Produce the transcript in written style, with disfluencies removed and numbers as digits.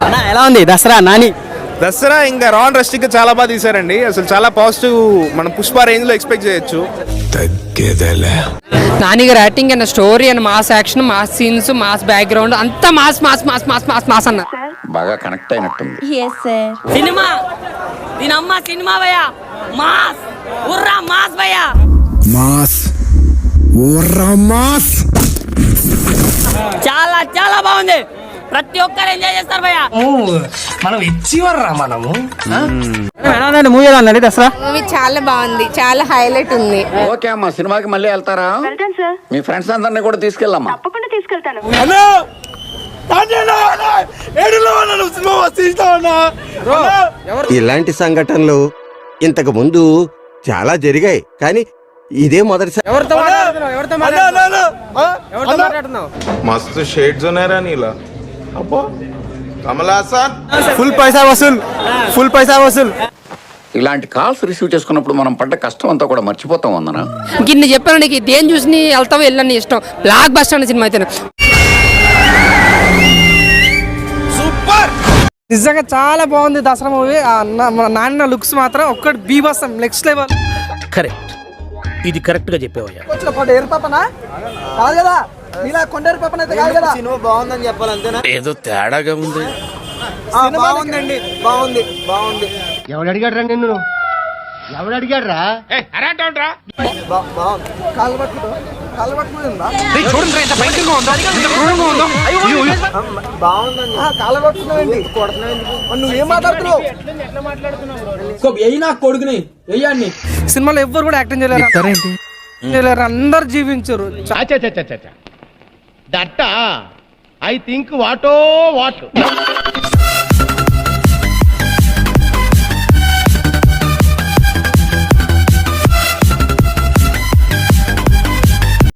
ఎలా ఉంది దసరా నాని? దసరా ఇంకా రాన్ రస్టిక్ చాలా బాగా తీశారండి. అసలు చాలా పాజిటివ్, మనం పుష్ప రేంజ్ లో ఎక్స్పెక్ట్ చేయొచ్చు. నాని గారి acting and story and mass action, mass scenes, mass background అంతా mass mass mass mass mass mass అన్న బాగా కనెక్ట్ అయినట్టుంది. సినిమా దీనమ్మ సినిమా భయ్యా, మాస్ ఉర్రా మాస్ భయ్యా, మాస్ ఉర్రా మాస్. చాలా చాలా బాగుంది. ప్రతి ఒక్కరు ఎంజాయ్ చేస్తారు భయ్యా. మనం ఇచ్చివర్రా మనము. మూవీ ఎలా ఉందండి దసరా? మూవీ చాలా బాగుంది, చాలా హైలైట్ ఉంది. ఓకే అమ్మా, సినిమాకి మళ్ళీ వెళ్తారా? మీ ఫ్రెండ్స్ అందరినీ కూడా తీసుకెళ్ళమ్మా. తప్పకుండా తీసుకెళ్తాను. ఇలాంటి సంఘటనలు ఇంతకు ముందు చాలా జరిగాయి, కానీ ఇదే మొదటిసారి. మస్తు షేడ్స్ ఉన్నారా నీలా? అబ్బో కమల్ హాసన్ ఫుల్ పైసా వసూల్, ఫుల్ పైసా వసూల్. ఇలాంటి కాల్స్ రిసీవ్ చేసుకున్నప్పుడు మనం పడ్డ కష్టం అంతా కూడా మర్చిపోతాం అందనా. గిన్ని చెప్పాను నీకు, దేని చూసి వెళ్తావు వెళ్ళని ఇష్టం. బ్లాక్ బస్టర్ అనే సినిమా అయితే నిజంగా చాలా బాగుంది దసరా మూవీ. నాన్న లుక్స్ మాత్రం ఒక్కటి బీభత్సం, నెక్స్ట్ లెవెల్. కరెక్ట్, ఇది కరెక్ట్ గా చెప్పావయ్యా. బాగుందని చెప్పాలి అంతేనా? ఏదో తేడాగా ఉంది. బాగుందండి, బాగుంది బాగుంది. ఎవడు అడిగాడు రా నిన్ను? ఎవడు అడిగాడు రా? కాళ్ళు పట్టుకుంటా, కాళ్ళు పట్టుకుంటుందా? బాగుందండి, కాళ్ళు పట్టుకున్నావండి. నువ్వేం మాట్లాడుతున్నావు? సినిమాలో ఎవ్వరు కూడా యాక్టింగ్ చేయలేరు, అందరు జీవించారు. That I think what what